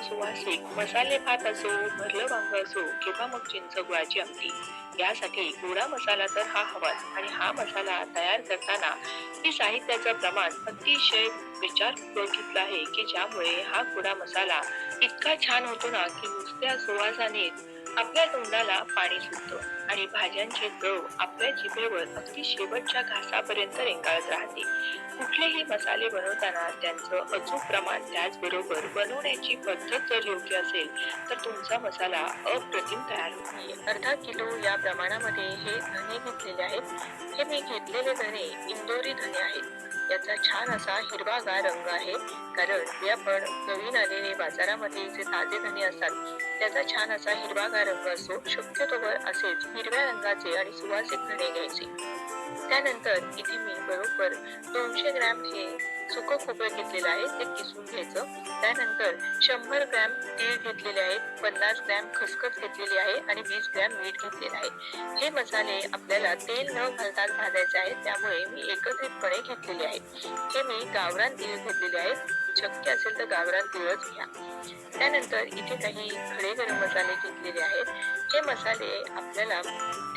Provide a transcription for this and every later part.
सुवासिक मसाले भात असो, भरलं वांग असो किंवा मग चिंच गुळाची आमटी, यासाठी गोडा मसाला तर हा हवाच. आणि हा मसाला तयार करताना मी साहित्याचं प्रमाण अतिशय विचारपूर्वक घेतलं आहे, की ज्यामुळे हा गोडा मसाला इतका छान होतो ना, की नुसत्या सुवासाने आपल्या तोंडाला पाणी सुटतं आणि भाज्यांची चव आपल्या जिभेवर अगदी शेवटच्या घासापर्यंत रेंगाळत राहते. कुठलेही मसाले बनवताना त्यांचं अचूक प्रमाण, त्याचबरोबर बनवण्याची पद्धत जर योग्य असेल तर तुमचा मसाला अप्रतिम तयार होतो. मी अर्धा किलो या प्रमाणामध्ये हे धने घेतलेले आहेत. हे मी घेतलेले धने इंदोरी धने आहेत. याचा छान असा हिरवागार रंग आहे, कारण जे आपण नवीन आलेले बाजारामध्ये जे ताजे धने असतात त्याचा छान असा हिरवागार रंग असतो. शक्यतोवर असेच हिरव्या रंगाचे आणि सुवासिक धने घ्यायचे. त्यानंतर इथे मी बरोबर 200 ग्रॅम हे सुकं खोबरं घेतलेलं आहे, ते किसून घ्यायचं. त्यानंतर 100 ग्रॅम तीळ घेतलेले आहेत, 50 ग्रॅम खसखस घेतलेली आहे आणि 20 ग्रॅम मीठ घेतलेलं आहे. हे मसाले आपल्याला तेल न घालता भाजायचे आहेत, त्यामुळे मी एकत्रितपणे घेतलेले आहेत. हे मी गावरान तीळ घेतलेले आहेत. शक्य असेल तर गावरान तीळच घ्या. त्यानंतर इथे काही खडे गरम मसाले घेतलेले आहेत. हे मसाले आपल्याला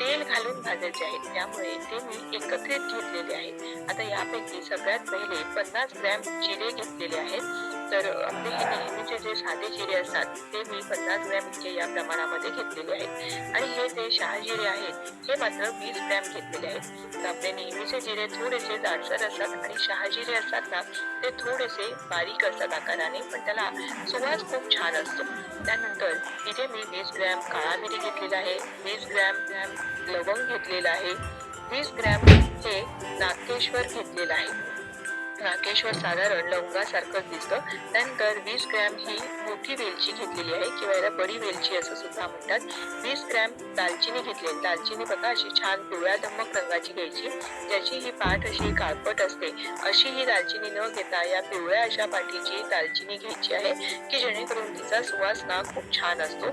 तेल घालून भाजायचे आहेत, त्यामुळे ते मी एकत्रित घेतलेले आहेत. आता यापैकी सगळ्यात पहिले 50 ग्रॅम जिरे घेतलेले आहेत. तर आपले हे नेहमीचे जे साधे जिरे असतात ते मी 50 ग्रॅम इतके या प्रमाणामध्ये घेतलेले आहेत. आणि हे जे शहाजिरे आहेत हे मात्र 20 ग्रॅम घेतलेले आहेत. तर आपले नेहमीचे जिरे थोडेसे जाडसर असतात आणि शहाजिरे असतात ना, ते थोडेसे बारीक असतात आकाराने, पण त्याला सुवास खूप छान असतो. त्यानंतर इथे मी 20 ग्रॅम काळा मिरी घेतलेला आहे, 20 ग्रॅम लवंग घेतलेला आहे, 20 ग्रॅम हे नागकेशवर घेतलेलं आहे. नागेश्वर साधारण लवंगासारखंच दिसतं. त्यानंतर 20 ग्रॅम ही मोठी वेलची घेतलेली आहे, किंवा याला बडी वेलची असं सुद्धा म्हणतात. 20 ग्रॅम दालचिनी घेतलेली. दालचिनी बघा अशी छान पिवळ्या धम्मक रंगाची घ्यायची, ज्याची ही पाट अशी काळपट असते, अशी ही दालचिनी न घेता या पिवळ्या अशा पाठीची दालचिनी घ्यायची आहे, की जेणेकरून तिचा सुवास ना खूप छान असतो.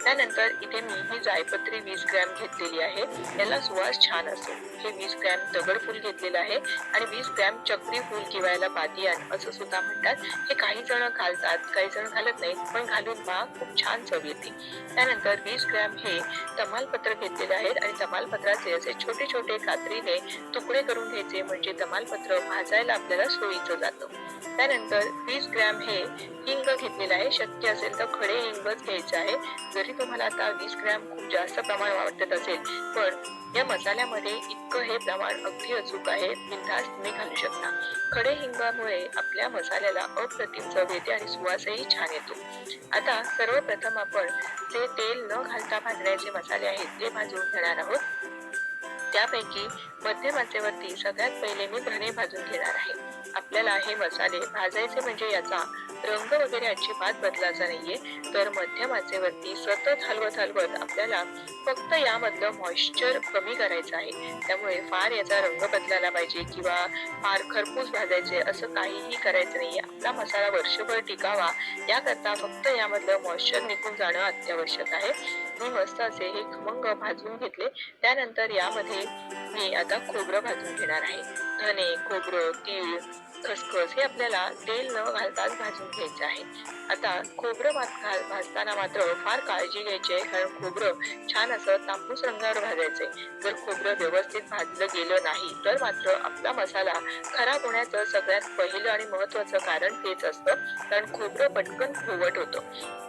त्यानंतर इथे मी ही जायपत्री 20 ग्रॅम घेतलेली आहे, याला सुवास छान असतो. हे 20 ग्रॅम दगडफूल घेतलेलं आहे आणि 20 ग्रॅम चक्री फूल किंवा याला बादियान असं सुद्धा म्हणतात. हे काही जण घालतात, काही जण घालत नाहीत, पण घालून पहा खूप छान चव येते. त्यानंतर 20 ग्रॅम हे तमालपत्र घेतलेले आहेत आणि तमालपत्राचे असे छोटे छोटे कात्रीने तुकडे करून घ्यायचे, म्हणजे तमालपत्र भाजायला आपल्याला सोयीचं जातं. त्यानंतर 20 ग्रॅम हे हिंग घेतलेलं आहे. शक्य असेल तर खडे हिंगच घ्यायचं आहे. जरी तुम्हाला आता 20 ग्रॅम खूप जास्त प्रमाण वाटत असेल, पण या मसाल्यामध्ये इतकं हे प्रमाण अगदी अचूक आहे, बिनधास्त तुम्ही घालू शकता. खडे हिंगामुळे आपल्या मसाल्याला अप्रतिम चव येते आणि सुवासही छान येतो. आता सर्वप्रथम आपण जे तेल न घालता भाजण्याचे मसाले आहेत ते भाजून घेणार आहोत. त्यापैकी मध्यम आचेवरती सगळ्यात पहिले मी धने भाजून घेणार आहे. आपल्याला हे मसाले भाजायचे म्हणजे याचा रंग वगैरे अजिबात बदलायचा नाहीये, तर मध्यम आचेवरती सतत हलवत हलवत आपल्याला फक्त यामधलं मॉइश्चर कमी करायचं आहे. त्यामुळे फार याचा रंग बदलायला पाहिजे किंवा फार खरपूस भाजायचे असं काहीही करायचं नाहीये. आपला मसाला वर्षभर टिकावा याकरता फक्त यामधलं मॉइश्चर निघून जाणं अत्यावश्यक आहे. मी मस्त असे हे खमंग भाजून घेतले. त्यानंतर यामध्ये मी आता खोबरं भाजून घेणार आहे. धने, खोबरं, तीळ, खसखस हे आपल्याला तेल न घालताच भाजून घ्यायचं आहे. आता खोबरं भाजताना मात्र फार काळजी घ्यायची आहे, कारण खोबरं छान असं तांबूस रंगावर भाजायचंय. जर खोबरं व्यवस्थित भाजलं गेलं नाही तर मात्र आपला मसाला खराब होण्याचं सगळ्यात पहिलं आणि महत्वाचं कारण तेच असतं, कारण खोबरं पटकन फुवट होतं.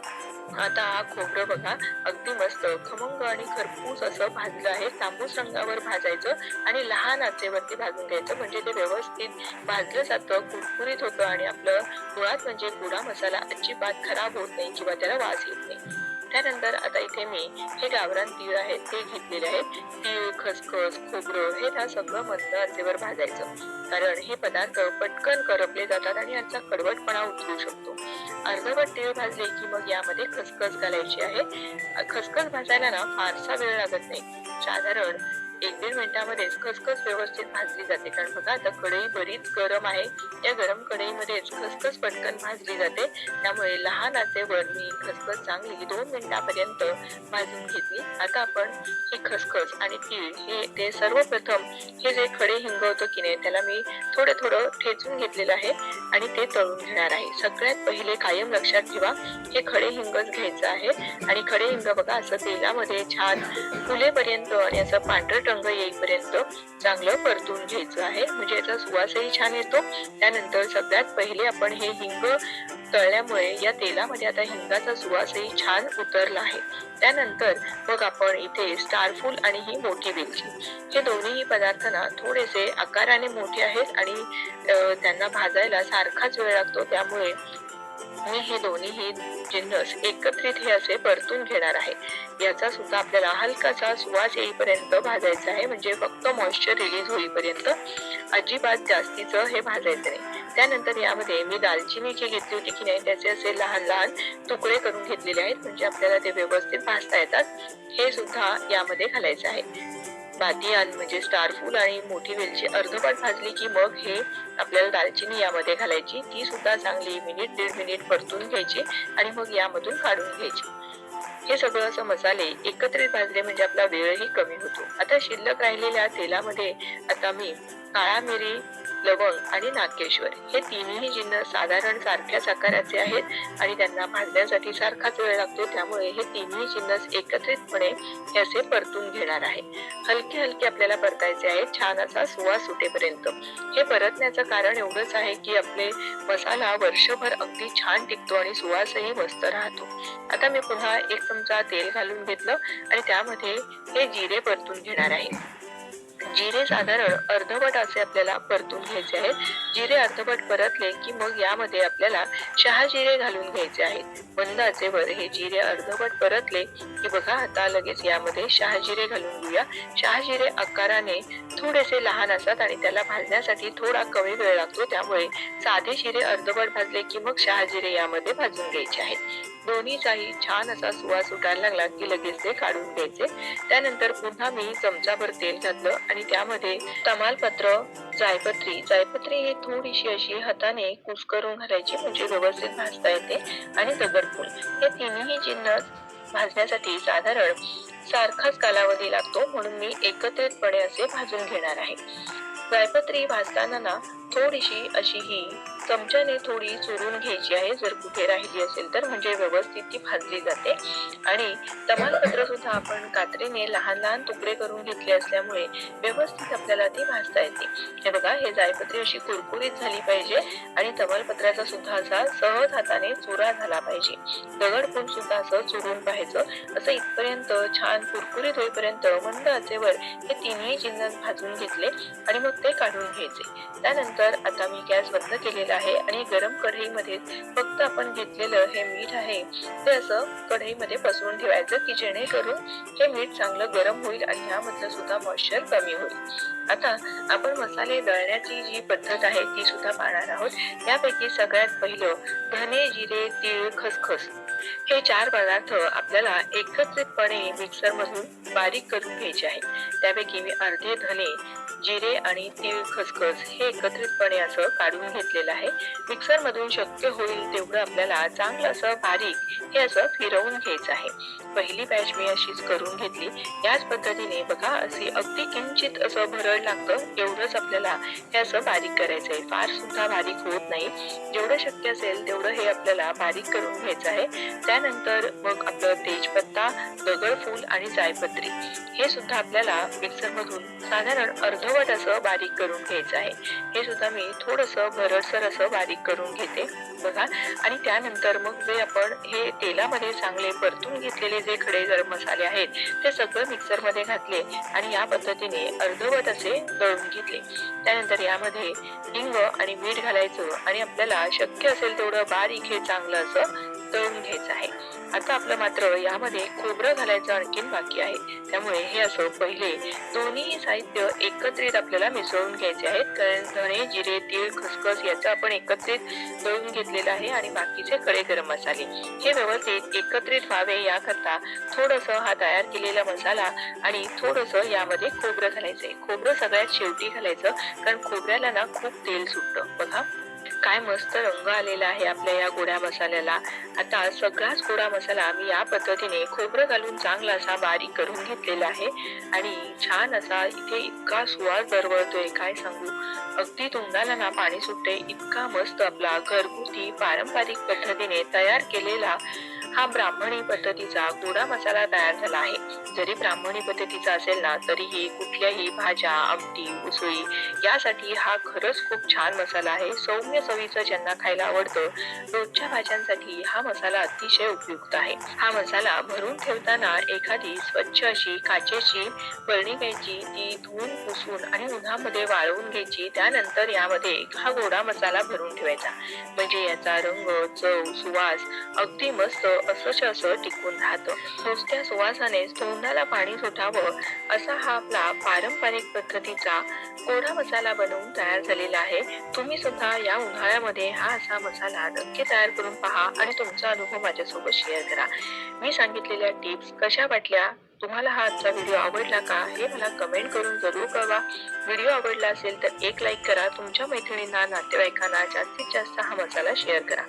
आता हा खोबरं बघा अगदी मस्त खमंग आणि खरपूस असं भाजलं आहे. तांबूस रंगावर भाजायचं आणि लहान आचेवरती भाजून घ्यायचं, म्हणजे ते व्यवस्थित भाजलं जातं, कुरकुरीत होतं आणि आपलं मुळात म्हणजे गोडा मसाला अजिबात खराब होत नाही किंवा त्याला वास येत नाही. त्यानंतर आता इथे मी हे गावरान तीळ आहेत ते घेतलेले आहेत. तीळ, खसखस, खोबरं हे ना सगळं मंद आचेवर भाजायचं, कारण हे पदार्थ पटकन करपले जातात आणि यांचा कडवटपणा उतरू शकतो. अर्धवट तीळ भाजले की मग यामध्ये खसखस घालायची आहे. खसखस भाजायला ना फारसा वेळ लागत नाही, साधारण 1-1.5 मिनिटामध्येच खसखस व्यवस्थित भाजली जाते. कारण बघा आता कढई बरीच गरम आहे. या गरम कढईमध्येच खसखस पटकन भाजली जाते. त्यामुळे लहान आचेवर मी खसखस चांगली 2 मिनिटापर्यंत भाजून घेतली. आता आपण ही खसखस आणि तीळ हे ते सर्वप्रथम हे जे खडे हिंग होतं की नाही त्याला मी थोडं थोडं ठेचून घेतलेलं आहे आणि ते तळून घेणार आहे. सगळ्यात पहिले कायम लक्षात ठेवा हे खडे हिंगच घ्यायचं आहे आणि खडे हिंग बघा असं तेलामध्ये छान फुलेपर्यंत आणि असं पांढरट रंग येईपर्यंत चांगलं परतून घ्यायचं आहे. म्हणजे याचा सुवासही छान येतो. त्यानंतर सगळ्यात पहिले आपण हे हिंग तळल्यामुळे या तेलामध्ये आता हिंगाचा सुवासही छान उतरला आहे. त्यानंतर मग आपण इथे स्टारफूल आणि ही मोठी वेलची हे दोन्ही पदार्थ ना थोडेसे आकाराने मोठे आहेत आणि त्यांना भाजायला सारखाच वेळ लागतो. त्यामुळे मी हे दोन्ही जिन्नस एकत्रित हे असे परतून घेणार आहे. याचा सुद्धा आपल्याला हलकासा सुवास येईपर्यंत भाजायचा आहे. म्हणजे फक्त मॉइश्चर रिलीज होईपर्यंत, अजिबात जास्तीचं हे भाजायचं नाही. त्यानंतर यामध्ये मी दालचिनी जी घेतली होती की नाही त्याचे असे लहान लहान तुकडे करून घेतलेले आहेत. म्हणजे आपल्याला ते व्यवस्थित भाजता येतात. हे सुद्धा यामध्ये घालायचं आहे. बादियान म्हणजे स्टारफूल आणि मोठी वेलची अर्धवट भाजली की मग हे आपल्याला दालचिनी यामध्ये घालायची. ती सुद्धा चांगली 1-1.5 मिनिट परतून घ्यायची आणि मग यामधून काढून घ्यायची. हे सगळं असं मसाले एकत्रित भाजले म्हणजे आपला वेळही कमी होतो. आता शिल्लक राहिलेल्या तेलामध्ये आता मी काळा मिरी, लवंग आणि नागकेशर हे तिन्ही जिन्नस साधारण सारख्याच आकाराचे आहेत आणि त्यांना भाजण्यासाठी सारखाच वेळ लागतो. त्यामुळे हे तिन्ही जिन्नस एकत्रितपणे हे असे परतून घेणार आहे. हलके हलके आपल्याला परतायचे आहे छान असा सुवास सुटेपर्यंत. हे परतण्याचं कारण एवढंच आहे की आपले मसाला वर्षभर अगदी छान टिकतो आणि सुवासही मस्त राहतो. आता मी पुन्हा 1 चमचा तेल घालून घेतलं आणि त्यामध्ये हे जिरे परतून घेणार आहे. जिरे साधारण अर्धवट असे आपल्याला परतून घ्यायचे आहेत. जिरे अर्धवट परतले की मग यामध्ये आपल्याला शहाजिरे घालून घ्यायचे आहेत. मंद आचेवर हे जिरे अर्धवट परतले की बघा आता लगेच यामध्ये शहाजिरे घालून घेऊया. शहाजिरे आकाराने थोडेसे लहान असतात आणि त्याला भाजण्यासाठी थोडा कमी वेळ लागतो. त्यामुळे साधे जिरे अर्धवट भाजले की मग शहाजिरे यामध्ये भाजून घ्यायचे आहेत. दोन्हीचाही छान असा सुवास सुटायला लागला की लगेच ते काढून घ्यायचे. त्यानंतर पुन्हा मी चमचाभर तेल घातलं आणि त्यामध्ये तमालपत्र, जायपत्री ही थोडीशी अशी हाताने कुस्करून घालायची म्हणजे व्यवस्थित भाजता येते. आणि दगडफूल हे तिन्ही जिन्नस भाजण्यासाठी साधारण सारखाच कालावधी लागतो म्हणून मी एकत्रितपणे असे भाजून घेणार आहे. जायपत्री भाजताना ना थोडीशी अशी ही चमच्याने थोडी चुरून घ्यायची आहे. जर कुठे राहिली असेल तर म्हणजे व्यवस्थित ती भाजली जाते. आणि तमालपत्र सुद्धा आपण कात्रीने लहान लहान तुकडे करून घेतले असल्यामुळे व्यवस्थित आपल्याला ती भाजता येते. हे बघा हे जायपत्री अशी कुरकुरीत झाली पाहिजे आणि तमालपत्राचा सुद्धा असा सहज हाताने चुरा झाला पाहिजे. दगडफूल सुद्धा असं चुरून पाहायचं. असं इथपर्यंत छान कुरकुरीत होईपर्यंत मंद आचेवर हे तिन्ही जिन्नस भाजून घेतले आणि मग ते काढून घ्यायचे. त्यानंतर आता मी गॅस बंद केलेला आहे आणि गरम कढईमध्ये फक्त आपण घेतलेलं हे मीठ आहे ते असं कढईमध्ये पसरून ठेवायचं की जेणेकरून हे मीठ चांगलं गरम होईल आणि ह्यामधलं सुद्धा मॉइश्चर कमी होईल. आता आपण मसाले दळण्याची जी पद्धत आहे ती सुद्धा पाहणार आहोत. यापैकी सगळ्यात पहिलं धने, जिरे, तीळ, खसखस हे 4 पदार्थ आपल्याला एकत्रितपणे मिक्सर मधून बारीक करून घ्यायचे आहेत. त्यापैकी मी अर्धे धने, जिरे आणि तीळ, खसखस हे एकत्रितपणे असं काढून घेतलेलं आहे. मिक्सर मधून शक्य होईल तेवढं आपल्याला चांगलं असं बारीक हे असं फिरवून घ्यायचं आहे. पहिली बॅच मी अशीच करून घेतली. याच पद्धतीने बघा अशी अगदी किंचित असं भरड लागतं एवढंच आपल्याला हे असं बारीक करायचं आहे. फार सुद्धा बारीक होत नाही. जेवढं शक्य असेल तेवढं हे आपल्याला बारीक करून घ्यायचं आहे. त्यानंतर मग आपलं तेजपत्ता, दगडफूल आणि जायपत्री हे सुद्धा आपल्याला मिक्सर मधून साधारण अर्धवट असं बारीक करून घ्यायचं आहे. हे सुद्धा मी थोडंसं भरडसर असं बारीक करून घेते बघा. आणि त्यानंतर मग जे आपण हे तेलामध्ये चांगले परतून घेतलेले जे खडे गरम मसाले आहेत ते सगळं मिक्सर मध्ये घातले आणि या पद्धतीने अर्धवट असे दळून घेतले. त्यानंतर यामध्ये हिंग आणि मीठ घालायचं आणि आपल्याला शक्य असेल तेवढं बारीक हे चांगलं असं तळून घ्यायचं आहे. आता आपलं मात्र यामध्ये खोबरं घालायचं आणखीन बाकी आहे. त्यामुळे हे असं पहिले दोन्ही साहित्य एकत्रित आपल्याला मिसळून घ्यायचे आहेत. कारण धणे, जिरे, तीळ, खसखस याचं आपण एकत्रित दळून घेतलेलं आहे आणि बाकीचे खडे गरम मसाले हे व्यवस्थित एकत्रित व्हावे याकरता थोडंसं हा तयार केलेला मसाला आणि थोडंसं यामध्ये खोबरं घालायचंय. खोबरं सगळ्यात शेवटी घालायचं, कारण खोबऱ्याला ना खूप तेल सुटतं. बघा काय मस्त रंग आलेला आहे आपल्या या गोड्या मसाल्याला. आता सगळाच गोडा मसाला मी या पद्धतीने खोबरं घालून चांगला असा बारीक करून घेतलेला आहे आणि छान असा इथे इतका सुवास दरवळतोय काय सांगू. अगदी तोंडाला ना पाणी सुटते इतका मस्त आपला घरगुती पारंपरिक पद्धतीने तयार केलेला हा ब्राह्मणी पद्धतीचा गोडा मसाला तयार झाला आहे. जरी ब्राह्मणी पद्धतीचा असेल ना तरीही कुठल्याही भाज्या, आमटी, उसळी यासाठी हा खरंच खूप छान मसाला आहे. सौम्य चवीचं ज्यांना खायला आवडतं रोजच्या भाज्यांसाठी हा मसाला अतिशय उपयुक्त आहे. हा मसाला भरून ठेवताना एखादी स्वच्छ अशी काचेची बरणी घ्यायची, ती धुवून पुसून आणि उन्हामध्ये वाळवून घ्यायची. त्यानंतर यामध्ये हा गोडा मसाला भरून ठेवायचा. म्हणजे याचा रंग, चव, सुवास अगदी मस्त असं टिकून राहतं. नुसत्या सुवासानेच तोंडाला पाणी सुटावं असा हा आपला पारंपरिक पद्धतीचा गोडा मसाला बनवून तयार झालेला आहे. तुम्ही सुद्धा या उन्हाळ्यामध्ये हा असा मसाला नक्की तयार करून पहा आणि तुमचा अनुभव माझ्यासोबत शेअर करा. मी सांगितलेल्या टिप्स कशा वाटल्या, तुम्हाला हा आजचा व्हिडिओ आवडला का हे मला कमेंट करून जरूर कळवा. व्हिडिओ आवडला असेल तर एक लाईक करा. तुमच्या मैत्रिणींना, नातेवाईकांना जास्तीत जास्त हा मसाला शेअर करा.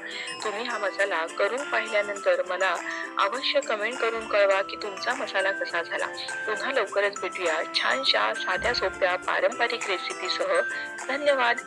तुम्ही हा मसाला करून पाहिल्यानंतर मला अवश्य कमेंट करून कळवा की तुमचा मसाला कसा झाला. पुन्हा लवकरच भेटूया छानशा साध्या सोप्या पारंपरिक रेसिपीसह. धन्यवाद.